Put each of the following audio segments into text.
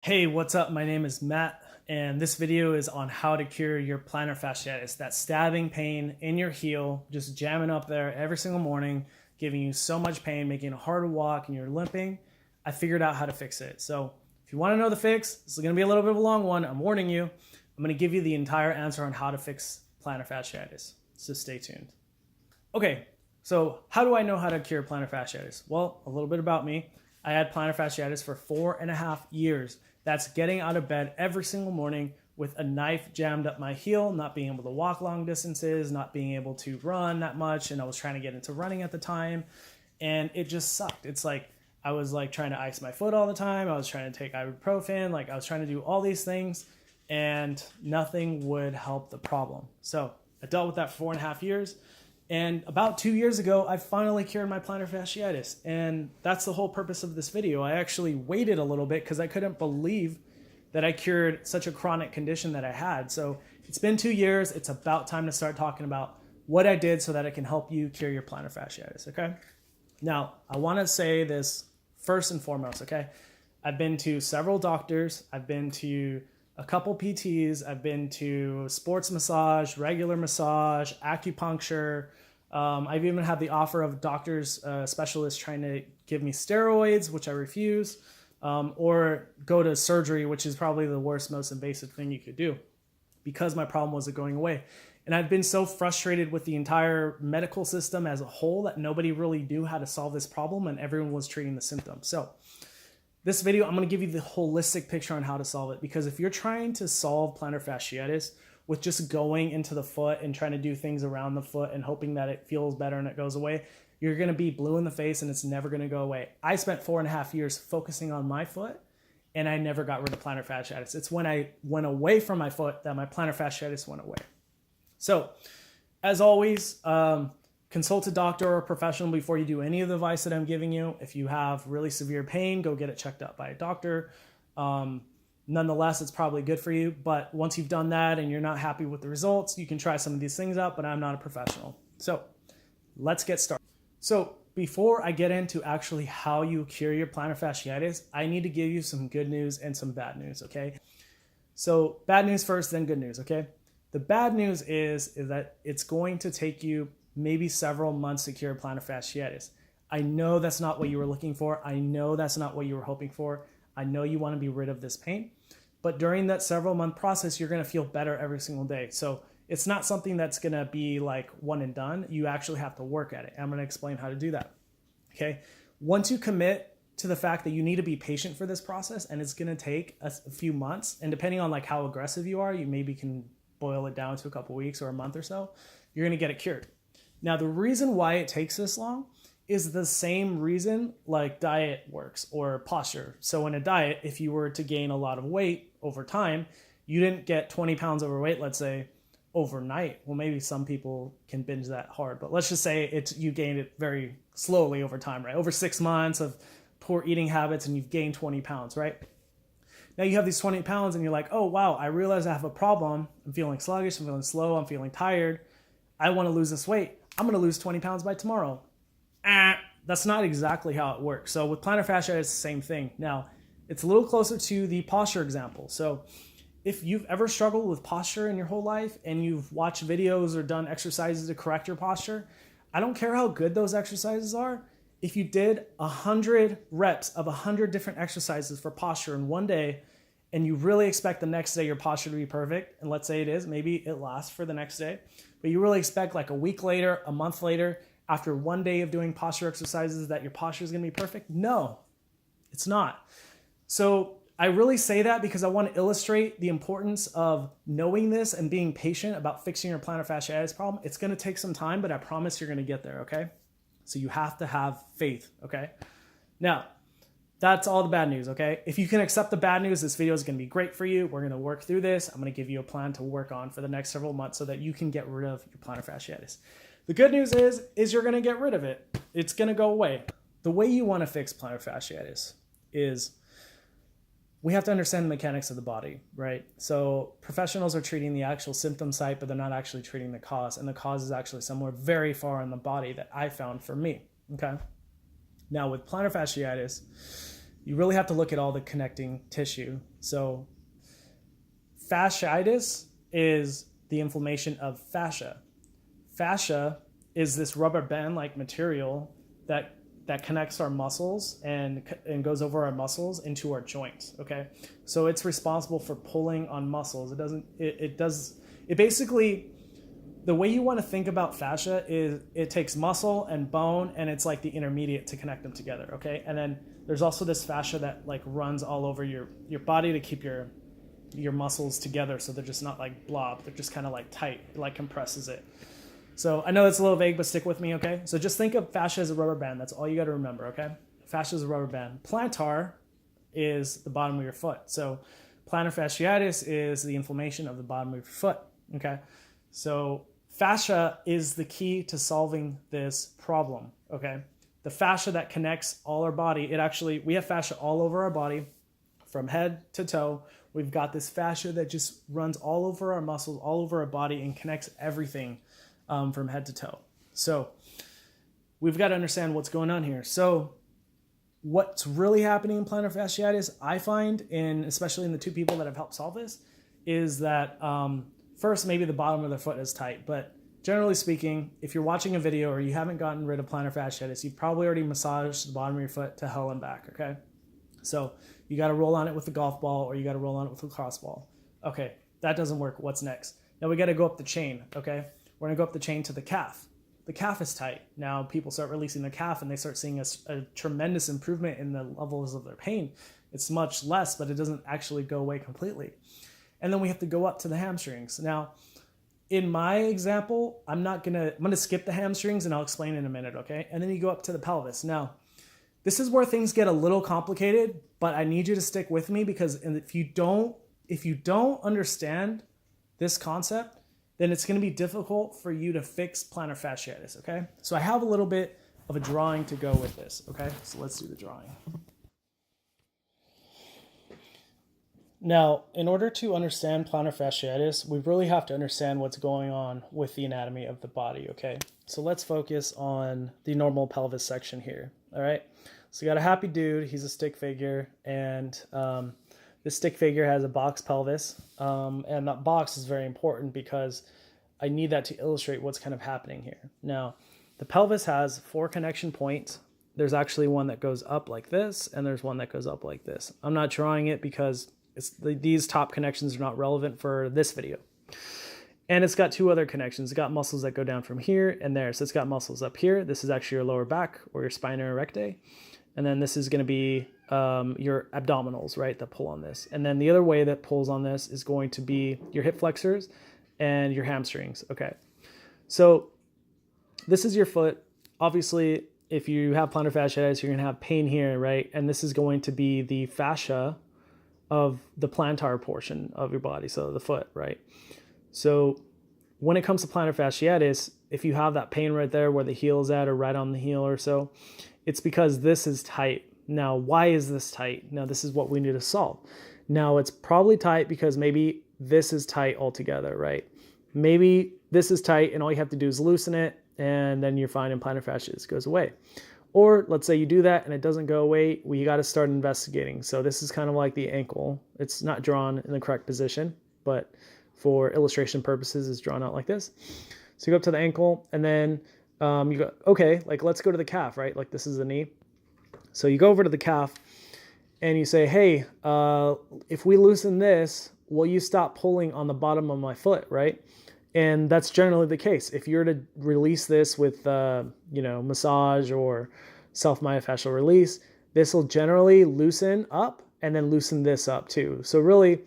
Hey, what's up? My name is Matt, and this video is on how to cure your plantar fasciitis, that stabbing pain in your heel, just jamming up there every single morning, giving you so much pain, making it hard to walk, and you're limping. I figured out how to fix it. So if you want to know the fix, this is going to be a little bit of a long one. I'm warning you. I'm going to give you the entire answer on how to fix plantar fasciitis. So stay tuned. Okay, so how do I know how to cure plantar fasciitis? Well, a little bit about me. I had plantar fasciitis for 4.5 years. That's getting out of bed every single morning with a knife jammed up my heel, not being able to walk long distances, not being able to run that much. And I was trying to get into running at the time, and it just sucked. It's like I was like trying to ice my foot all the time. I was trying to take ibuprofen. Like I was trying to do all these things, and nothing would help the problem. So I dealt with that for 4.5 years. And about 2 years ago, I finally cured my plantar fasciitis. And that's the whole purpose of this video. I actually waited a little bit because I couldn't believe that I cured such a chronic condition that I had. So it's been 2 years. It's about time to start talking about what I did so that I can help you cure your plantar fasciitis, okay? Now, I want to say this first and foremost, okay? I've been to several doctors. I've been to a couple PTs. I've been to sports massage, regular massage, acupuncture. I've even had the offer of doctors, specialists trying to give me steroids, which I refuse, or go to surgery, which is probably the worst, most invasive thing you could do because my problem wasn't going away. And I've been so frustrated with the entire medical system as a whole that nobody really knew how to solve this problem and everyone was treating the symptoms. So this video, I'm going to give you the holistic picture on how to solve it, because if you're trying to solve plantar fasciitis with just going into the foot and trying to do things around the foot and hoping that it feels better and it goes away, you're going to be blue in the face and it's never going to go away. I spent 4.5 years focusing on my foot and I never got rid of plantar fasciitis. It's when I went away from my foot that my plantar fasciitis went away. So as always, consult a doctor or a professional before you do any of the advice that I'm giving you. If you have really severe pain, go get it checked out by a doctor. Nonetheless, it's probably good for you. But once you've done that and you're not happy with the results, you can try some of these things out, but I'm not a professional. So let's get started. So before I get into actually how you cure your plantar fasciitis, I need to give you some good news and some bad news, okay? So bad news first, then good news, okay? The bad news is that it's going to take you maybe several months to cure plantar fasciitis. I know that's not what you were looking for. I know that's not what you were hoping for. I know you want to be rid of this pain, but during that several month process, you're going to feel better every single day. So it's not something that's going to be like one and done. You actually have to work at it. I'm going to explain how to do that. Okay. Once you commit to the fact that you need to be patient for this process and it's going to take a few months, and depending on like how aggressive you are, you maybe can boil it down to a couple weeks or a month or so, you're going to get it cured. Now, the reason why it takes this long is the same reason like diet works or posture. So in a diet, if you were to gain a lot of weight over time, you didn't get 20 pounds overweight, let's say, overnight. Well, maybe some people can binge that hard, but let's just say you gained it very slowly over time, right? Over 6 months of poor eating habits and you've gained 20 pounds, right? Now you have these 20 pounds and you're like, oh, wow, I realize I have a problem. I'm feeling sluggish, I'm feeling slow, I'm feeling tired. I want to lose this weight. I'm going to lose 20 pounds by tomorrow. That's not exactly how it works. So with plantar fasciitis, it's the same thing. Now, it's a little closer to the posture example. So if you've ever struggled with posture in your whole life and you've watched videos or done exercises to correct your posture, I don't care how good those exercises are. If you did 100 reps of 100 different exercises for posture in one day, and you really expect the next day your posture to be perfect, and let's say it is, maybe it lasts for the next day, but you really expect like a week later, a month later, after one day of doing posture exercises that your posture is going to be perfect? No, it's not. So I really say that because I want to illustrate the importance of knowing this and being patient about fixing your plantar fasciitis problem. It's going to take some time, but I promise you're going to get there, okay? So you have to have faith, okay? Now, that's all the bad news, okay? If you can accept the bad news, this video is going to be great for you. We're going to work through this. I'm going to give you a plan to work on for the next several months so that you can get rid of your plantar fasciitis. The good news is you're going to get rid of it. It's going to go away. The way you want to fix plantar fasciitis is we have to understand the mechanics of the body, right? So professionals are treating the actual symptom site, but they're not actually treating the cause. And the cause is actually somewhere very far in the body that I found for me, okay? Now with plantar fasciitis, you really have to look at all the connecting tissue. So fasciitis is the inflammation of fascia. Fascia is this rubber band-like material that connects our muscles and goes over our muscles into our joints. Okay, so it's responsible for pulling on muscles. It basically, the way you want to think about fascia is it takes muscle and bone, and it's like the intermediate to connect them together. Okay, and then there's also this fascia that like runs all over your body to keep your muscles together, so they're just not like blob, they're just kind of like tight. It like compresses it. So I know it's a little vague, but stick with me, okay? So just think of fascia as a rubber band. That's all you got to remember, okay? Fascia is a rubber band. Plantar is the bottom of your foot. So plantar fasciitis is the inflammation of the bottom of your foot, okay? So fascia is the key to solving this problem, okay? The fascia that connects all our body, we have fascia all over our body from head to toe. We've got this fascia that just runs all over our muscles, all over our body, and connects everything from head to toe. So we've got to understand what's going on here. So what's really happening in plantar fasciitis, I find, especially in the two people that have helped solve this, is that first, maybe the bottom of their foot is tight. But generally speaking, if you're watching a video or you haven't gotten rid of plantar fasciitis, you've probably already massaged the bottom of your foot to hell and back, okay? So you got to roll on it with a golf ball, or you got to roll on it with a lacrosse ball. Okay, that doesn't work. What's next? Now we got to go up the chain, okay? We're going to go up the chain to the calf. The calf is tight. Now people start releasing their calf and they start seeing a tremendous improvement in the levels of their pain. It's much less, but it doesn't actually go away completely. And then we have to go up to the hamstrings. Now, in my example, I'm going to skip the hamstrings and I'll explain in a minute, okay? And then you go up to the pelvis. Now, this is where things get a little complicated, but I need you to stick with me, because if you don't understand this concept, then it's going to be difficult for you to fix plantar fasciitis, okay? So I have a little bit of a drawing to go with this, okay? So let's do the drawing. Now, in order to understand plantar fasciitis, we really have to understand what's going on with the anatomy of the body, okay? So let's focus on the normal pelvis section here, all right? So you got a happy dude, he's a stick figure, and this stick figure has a box pelvis, and that box is very important because I need that to illustrate what's kind of happening here. Now, the pelvis has 4 connection points. There's actually one that goes up like this, and there's one that goes up like this. I'm not drawing it because these top connections are not relevant for this video. And it's got 2 other connections. It's got muscles that go down from here and there. So it's got muscles up here. This is actually your lower back, or your spina erecta. And then this is going to be your abdominals, right, that pull on this. And then the other way that pulls on this is going to be your hip flexors and your hamstrings. Okay, so this is your foot. Obviously, if you have plantar fasciitis, you're going to have pain here, right? And this is going to be the fascia of the plantar portion of your body, so the foot, right? So when it comes to plantar fasciitis, if you have that pain right there where the heel is at, or right on the heel or so, it's because this is tight. Now, why is this tight? Now, this is what we need to solve. Now, it's probably tight because maybe this is tight altogether, right? Maybe this is tight and all you have to do is loosen it, and then you're fine and plantar fasciitis goes away. Or let's say you do that and it doesn't go away, you got to start investigating. So this is kind of like the ankle. It's not drawn in the correct position, but for illustration purposes, it's drawn out like this. So you go up to the ankle, and then you go, okay, like let's go to the calf, right? Like this is the knee. So you go over to the calf and you say, hey, if we loosen this, will you stop pulling on the bottom of my foot, right? And that's generally the case. If you're to release this with, massage or self-myofascial release, this will generally loosen up and then loosen this up too. So really,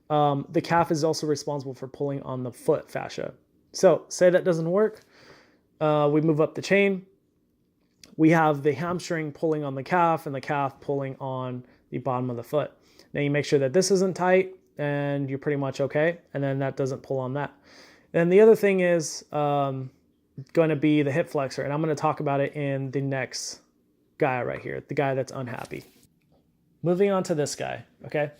the calf is also responsible for pulling on the foot fascia. So say that doesn't work. We move up the chain. We have the hamstring pulling on the calf and the calf pulling on the bottom of the foot. Now you make sure that this isn't tight and you're pretty much okay. And then that doesn't pull on that. And the other thing is going to be the hip flexor. And I'm going to talk about it in the next guy right here, the guy that's unhappy. Moving on to this guy, okay?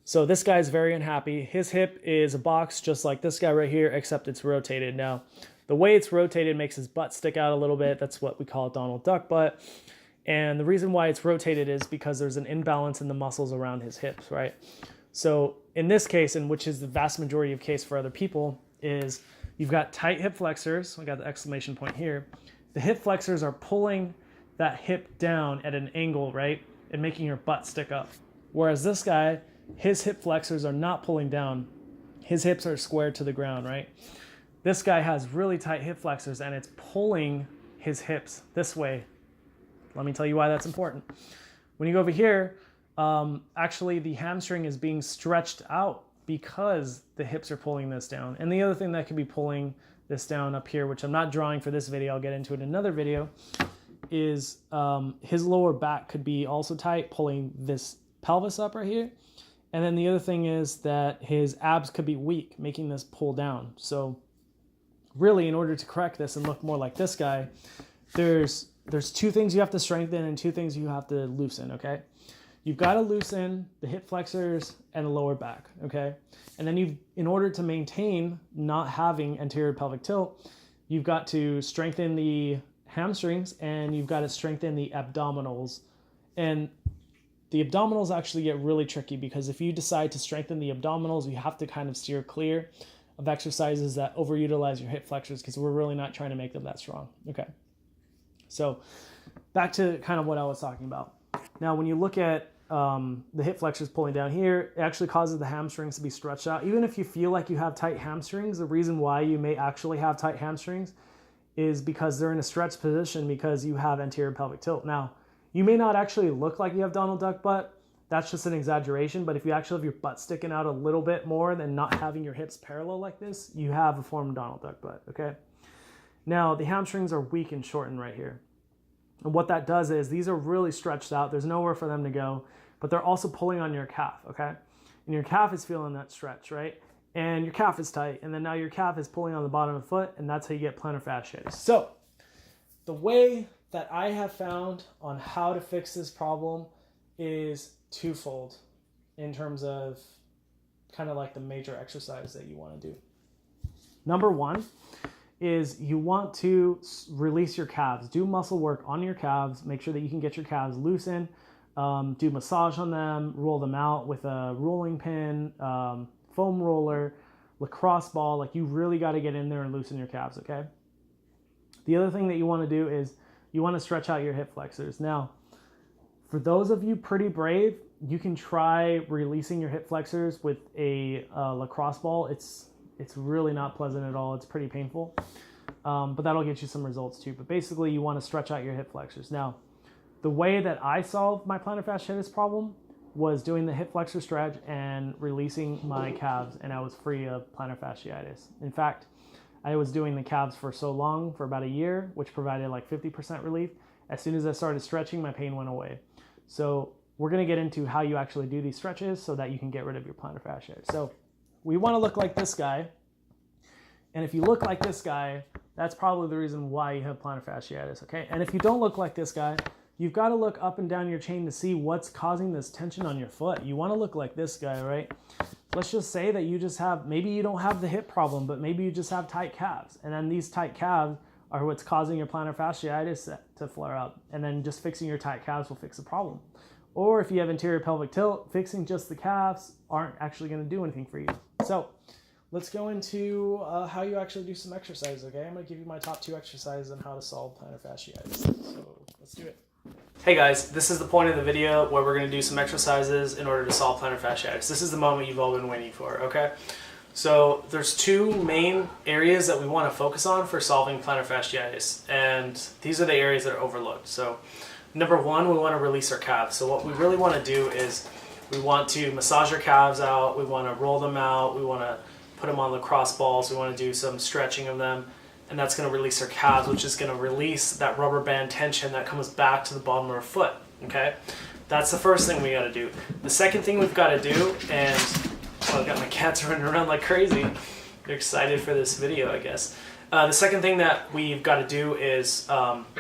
So this guy is very unhappy. His hip is a box just like this guy right here, except it's rotated. Now, the way it's rotated makes his butt stick out a little bit. That's what we call a Donald Duck butt. And the reason why it's rotated is because there's an imbalance in the muscles around his hips, right? So in this case, and which is the vast majority of case for other people, is you've got tight hip flexors. I got the exclamation point here. The hip flexors are pulling that hip down at an angle, right? And making your butt stick up. Whereas this guy, his hip flexors are not pulling down. His hips are squared to the ground, right? This guy has really tight hip flexors and it's pulling his hips this way. Let me tell you why that's important. When you go over here, actually the hamstring is being stretched out because the hips are pulling this down. And the other thing that could be pulling this down up here, which I'm not drawing for this video, I'll get into it in another video, is his lower back could be also tight, pulling this pelvis up right here. And then the other thing is that his abs could be weak, making this pull down. So really, in order to correct this and look more like this guy, there's two things you have to strengthen and two things you have to loosen, okay? You've got to loosen the hip flexors and the lower back, okay? And then in order to maintain not having anterior pelvic tilt, you've got to strengthen the hamstrings and you've got to strengthen the abdominals. And the abdominals actually get really tricky because if you decide to strengthen the abdominals, you have to kind of steer clear of exercises that overutilize your hip flexors because we're really not trying to make them that strong. Okay. So back to kind of what I was talking about. Now, when you look at the hip flexors pulling down here, it actually causes the hamstrings to be stretched out. Even if you feel like you have tight hamstrings, the reason why you may actually have tight hamstrings is because they're in a stretched position because you have anterior pelvic tilt. Now, you may not actually look like you have Donald Duck butt. That's just an exaggeration. But if you actually have your butt sticking out a little bit more than not having your hips parallel like this, you have a form of Donald Duck butt, okay? Now, the hamstrings are weak and shortened right here. And what that does is these are really stretched out. There's nowhere for them to go, but they're also pulling on your calf, okay? And your calf is feeling that stretch, right? And your calf is tight. And then now your calf is pulling on the bottom of the foot, and that's how you get plantar fasciitis. So the way that I have found on how to fix this problem is twofold in terms of kind of like the major exercise that you want to do. Number one is you want to release your calves. Do muscle work on your calves. Make sure that you can get your calves loosened. Do massage on them. Roll them out with a rolling pin, foam roller, lacrosse ball. Like you really got to get in there and loosen your calves, okay? The other thing that you want to do is you want to stretch out your hip flexors. Now, for those of you pretty brave, you can try releasing your hip flexors with a lacrosse ball. It's really not pleasant at all. It's pretty painful, but that'll get you some results too. But basically, you want to stretch out your hip flexors. Now, the way that I solved my plantar fasciitis problem was doing the hip flexor stretch and releasing my calves, and I was free of plantar fasciitis. In fact, I was doing the calves for so long, for about a year, which provided like 50% relief. As soon as I started stretching, my pain went away. So we're going to get into how you actually do these stretches so that you can get rid of your plantar fasciitis. So we want to look like this guy. And if you look like this guy, that's probably the reason why you have plantar fasciitis, okay? And if you don't look like this guy, you've got to look up and down your chain to see what's causing this tension on your foot. You want to look like this guy, right? Let's just say that you just have, maybe you don't have the hip problem, but maybe you just have tight calves. And then these tight calves are what's causing your plantar fasciitis to flare up. And then just fixing your tight calves will fix the problem. Or if you have anterior pelvic tilt, fixing just the calves aren't actually going to do anything for you. So let's go into how you actually do some exercises, okay? I'm going to give you my top 2 exercises on how to solve plantar fasciitis. So let's do it. Hey guys, this is the point of the video where we're going to do some exercises in order to solve plantar fasciitis. This is the moment you've all been waiting for, okay? So there's 2 main areas that we want to focus on for solving plantar fasciitis, and these are the areas that are overlooked. So number 1, we want to release our calves. So what we really want to do is we want to massage our calves out, we want to roll them out, we want to put them on lacrosse balls, we want to do some stretching of them, and that's going to release our calves, which is going to release that rubber band tension that comes back to the bottom of our foot, okay? That's the first thing we got to do. The second thing we've got to do, and I've got my cats running around like crazy. They're excited for this video, I guess. The second thing that we've got to do is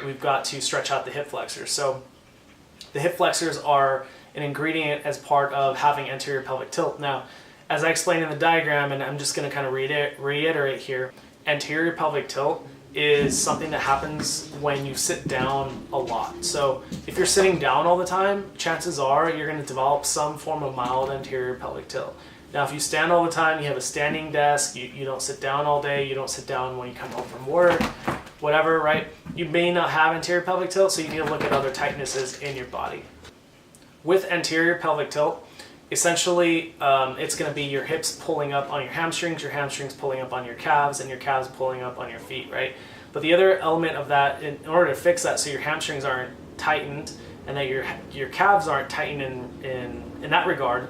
we've got to stretch out the hip flexors. So the hip flexors are an ingredient as part of having anterior pelvic tilt. Now, as I explained in the diagram, and I'm just going to kind of reiterate here, anterior pelvic tilt is something that happens when you sit down a lot. So if you're sitting down all the time, chances are you're going to develop some form of mild anterior pelvic tilt. Now, if you stand all the time, you have a standing desk, you don't sit down all day, you don't sit down when you come home from work, whatever, right? You may not have anterior pelvic tilt, so you need to look at other tightnesses in your body. With anterior pelvic tilt, essentially it's going to be your hips pulling up on your hamstrings pulling up on your calves, and your calves pulling up on your feet, right? But the other element of that, in order to fix that so your hamstrings aren't tightened and that your calves aren't tightened in that regard,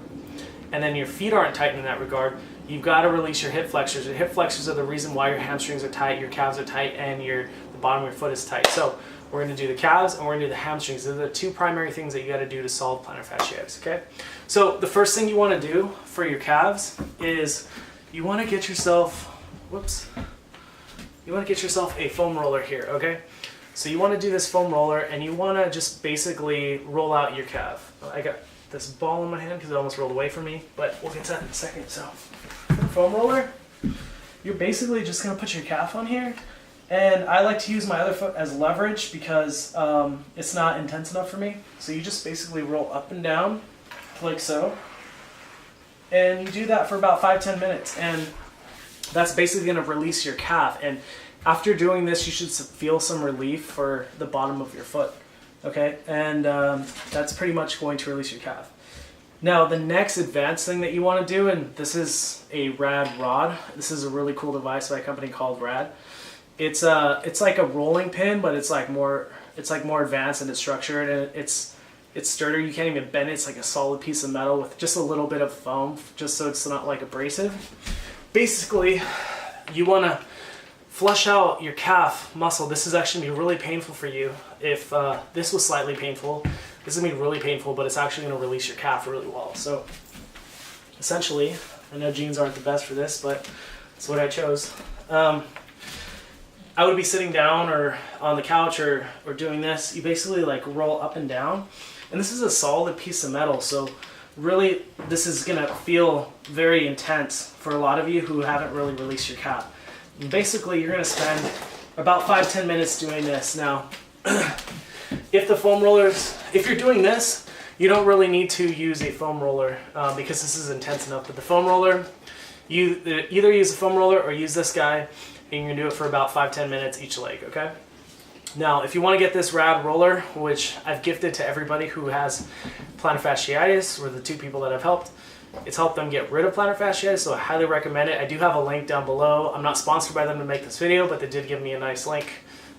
and then your feet aren't tightened in that regard, you've got to release your hip flexors. Your hip flexors are the reason why your hamstrings are tight, your calves are tight, and the bottom of your foot is tight. So we're going to do the calves and we're going to do the hamstrings. They're the two primary things that you got to do to solve plantar fasciitis, okay? So the first thing you want to do for your calves is you want to get yourself, you want to get yourself a foam roller here, okay? So you want to do this foam roller and you want to just basically roll out your calf. I got this ball in my hand because it almost rolled away from me, but we'll get to that in a second. So for the foam roller, you're basically just going to put your calf on here, and I like to use my other foot as leverage because it's not intense enough for me. So you just basically roll up and down like so, and you do that for about 5-10 minutes, and that's basically going to release your calf. And after doing this, you should feel some relief for the bottom of your foot. Okay, and that's pretty much going to release your calf. Now, the next advanced thing that you want to do, and this is a Rad rod. This is a really cool device by a company called Rad. It's like a rolling pin, but it's like more advanced and it's structured, and it's sturdy. You can't even bend it. It's like a solid piece of metal with just a little bit of foam, just so it's not like abrasive. Basically, you want to flush out your calf muscle. This is actually going to be really painful for you. If this was slightly painful, this is going to be really painful, but it's actually going to release your calf really well. So essentially, I know jeans aren't the best for this, but it's what I chose. I would be sitting down or on the couch or doing this. You basically like roll up and down, and this is a solid piece of metal, so really this is going to feel very intense for a lot of you who haven't really released your calf. And basically, you're going to spend about 5-10 minutes doing this. Now, if you're doing this, you don't really need to use a foam roller because this is intense enough. But the foam roller, you either use a foam roller or use this guy, and you're going to do it for about 5-10 minutes each leg, okay? Now, if you want to get this Rad roller, which I've gifted to everybody who has plantar fasciitis, or the two people that I've helped, it's helped them get rid of plantar fasciitis, so I highly recommend it. I do have a link down below. I'm not sponsored by them to make this video, but they did give me a nice link.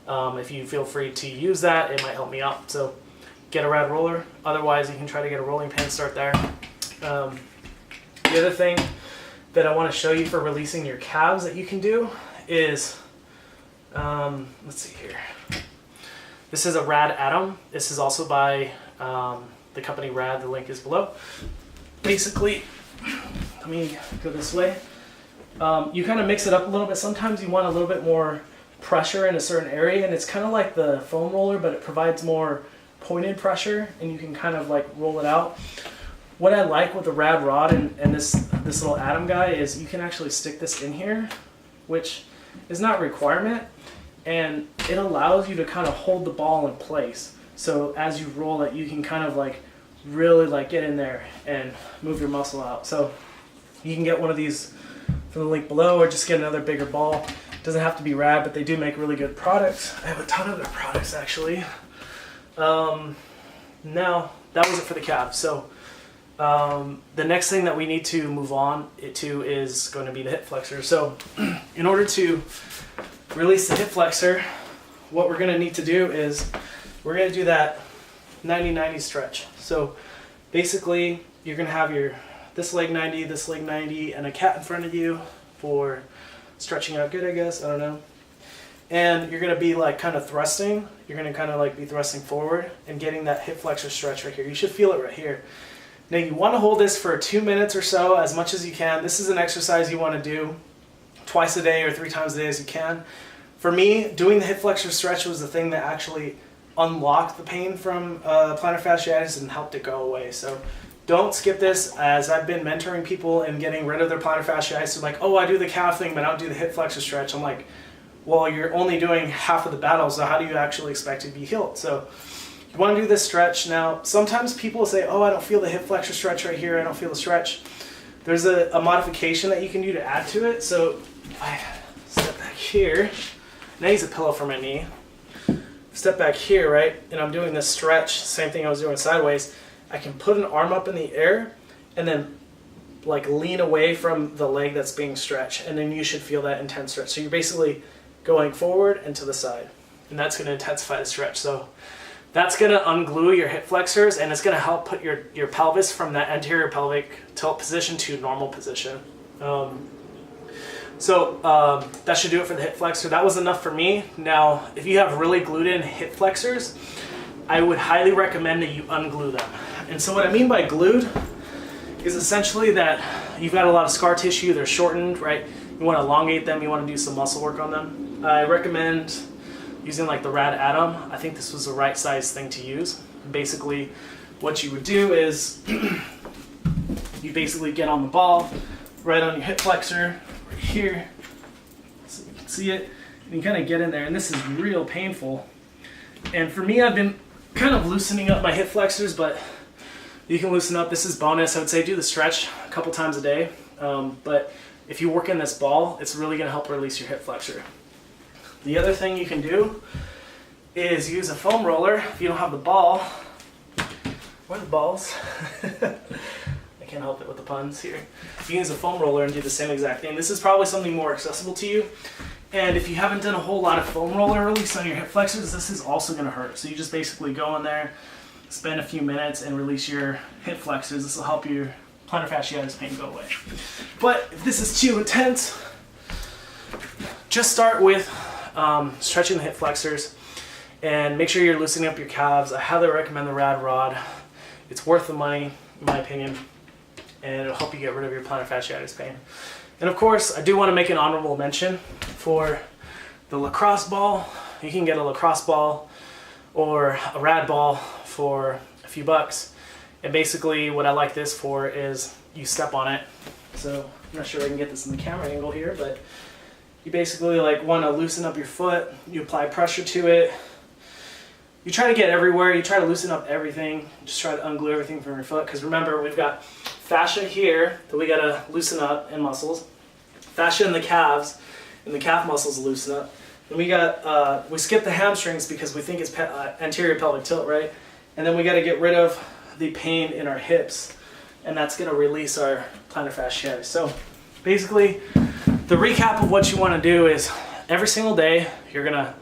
If you feel free to use that, it might help me out. So get a Rad roller. Otherwise, you can try to get a rolling pin, start there. The other thing that I want to show you for releasing your calves that you can do is, let's see here. This is a Rad Atom. This is also by the company Rad. The link is below. Basically, let me go this way. You kind of mix it up a little bit. Sometimes you want a little bit more pressure in a certain area, and it's kind of like the foam roller, but it provides more pointed pressure, and you can kind of like roll it out. What I like with the Rad rod and this little Atom guy is you can actually stick this in here, which is not a requirement, and it allows you to kind of hold the ball in place. So as you roll it, you can kind of like really like get in there and move your muscle out. So you can get one of these from the link below, or just get another bigger ball. It doesn't have to be Rad, but they do make really good products. I have a ton of their products actually. Now that was it for the calves. So the next thing that we need to move on to is going to be the hip flexor. So in order to release the hip flexor, what we're going to need to do is we're going to do that 90-90 stretch. So basically, you're going to have this leg 90, this leg 90, and a cat in front of you for stretching out good, I guess. I don't know. And you're going to be like kind of thrusting. You're going to kind of like be thrusting forward and getting that hip flexor stretch right here. You should feel it right here. Now you want to hold this for 2 minutes or so, as much as you can. This is an exercise you want to do twice a day or 3 times a day as you can. For me, doing the hip flexor stretch was the thing that actually unlocked the pain from plantar fasciitis and helped it go away. So don't skip this, as I've been mentoring people and getting rid of their plantar fasciitis. They're like, oh, I do the calf thing, but I don't do the hip flexor stretch. I'm like, well, you're only doing half of the battle, so how do you actually expect to be healed? So you want to do this stretch. Now, sometimes people say, oh, I don't feel the hip flexor stretch right here, I don't feel the stretch. There's a modification that you can do to add to it. So if I step back here, and I use a pillow for my knee, step back here, right, and I'm doing this stretch, same thing I was doing sideways, I can put an arm up in the air and then like lean away from the leg that's being stretched, and then you should feel that intense stretch. So you're basically going forward and to the side, and that's going to intensify the stretch. So that's going to unglue your hip flexors, and it's going to help put your pelvis from that anterior pelvic tilt position to normal position. That should do it for the hip flexor. That was enough for me. Now, if you have really glued in hip flexors, I would highly recommend that you unglue them. And so what I mean by glued is essentially that you've got a lot of scar tissue, they're shortened, right? You want to elongate them, you want to do some muscle work on them. I recommend using like the Rad Atom. I think this was the right size thing to use. Basically, what you would do is you basically get on the ball, right on your hip flexor, right here, so you can see it, and you kind of get in there, and this is real painful. And for me, I've been kind of loosening up my hip flexors, but you can loosen up. This is bonus. I would say do the stretch a couple times a day, but if you work in this ball, it's really going to help release your hip flexor. The other thing you can do is use a foam roller. If you don't have the ball, where are the balls? I can't help it with the puns here. You can use a foam roller and do the same exact thing. This is probably something more accessible to you. And if you haven't done a whole lot of foam roller release on your hip flexors, this is also going to hurt. So you just basically go in there, spend a few minutes, and release your hip flexors. This will help your plantar fasciitis pain go away. But if this is too intense, just start with stretching the hip flexors and make sure you're loosening up your calves. I highly recommend the Rad Rod. It's worth the money, in my opinion, and it'll help you get rid of your plantar fasciitis pain. And of course, I do want to make an honorable mention for the lacrosse ball. You can get a lacrosse ball or a Rad ball for a few bucks. And basically what I like this for is you step on it. So I'm not sure I can get this in the camera angle here, but you basically like want to loosen up your foot. You apply pressure to it. You try to get everywhere. You try to loosen up everything. Just try to unglue everything from your foot. Because remember, we've got fascia here that we got to loosen up and muscles. Fascia in the calves, and the calf muscles loosen up. And we skip the hamstrings because we think it's anterior pelvic tilt, right? And then we got to get rid of the pain in our hips, and that's going to release our plantar fasciitis. So basically, the recap of what you want to do is every single day you're going to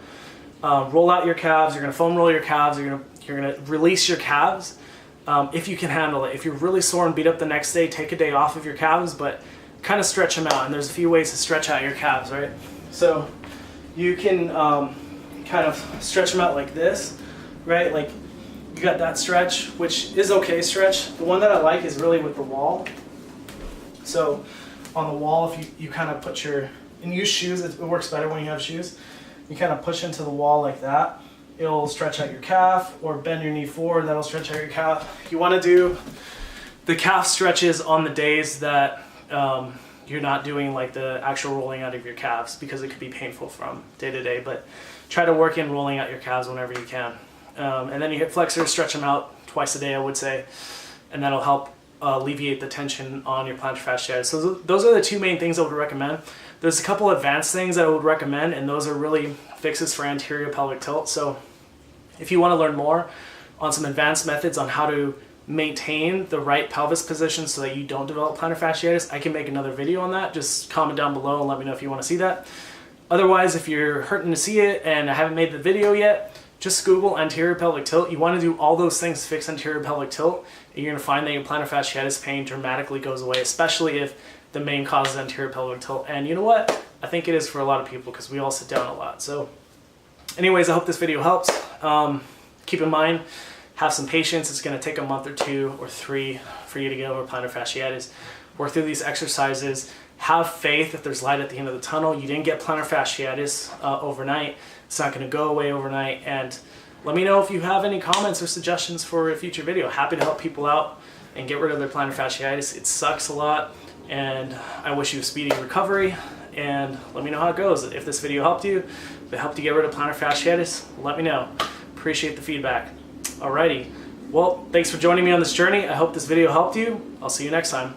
roll out your calves, you're going to foam roll your calves, you're going to release your calves if you can handle it. If you're really sore and beat up the next day, take a day off of your calves, but kind of stretch them out. And there's a few ways to stretch out your calves, right? So you can kind of stretch them out like this, right? Like you got that stretch, which is okay stretch. The one that I like is really with the wall. So on the wall, if you kind of put and use shoes, it works better when you have shoes. You kind of push into the wall like that. It'll stretch out your calf, or bend your knee forward, that'll stretch out your calf. You want to do the calf stretches on the days that you're not doing like the actual rolling out of your calves, because it could be painful from day to day, but try to work in rolling out your calves whenever you can. And then your hip flexors, stretch them out twice a day, I would say, and that'll help alleviate the tension on your plantar fasciitis. So those are the two main things I would recommend. There's a couple advanced things that I would recommend, and those are really fixes for anterior pelvic tilt. So if you want to learn more on some advanced methods on how to maintain the right pelvis position so that you don't develop plantar fasciitis, I can make another video on that. Just comment down below and let me know if you want to see that. Otherwise, if you're hurting to see it and I haven't made the video yet, just Google anterior pelvic tilt. You want to do all those things to fix anterior pelvic tilt, and you're going to find that your plantar fasciitis pain dramatically goes away, especially if the main cause is anterior pelvic tilt. And you know what? I think it is for a lot of people because we all sit down a lot. So anyways, I hope this video helps. Keep in mind, have some patience. It's going to take a month or 2 or 3 for you to get over plantar fasciitis. Work through these exercises. Have faith that there's light at the end of the tunnel. You didn't get plantar fasciitis overnight. It's not going to go away overnight. And let me know if you have any comments or suggestions for a future video. Happy to help people out and get rid of their plantar fasciitis. It sucks a lot, and I wish you a speedy recovery. and let me know how it goes. If this video helped you, if it helped you get rid of plantar fasciitis, let me know. Appreciate the feedback. Alrighty, well, thanks for joining me on this journey. I hope this video helped you. I'll see you next time.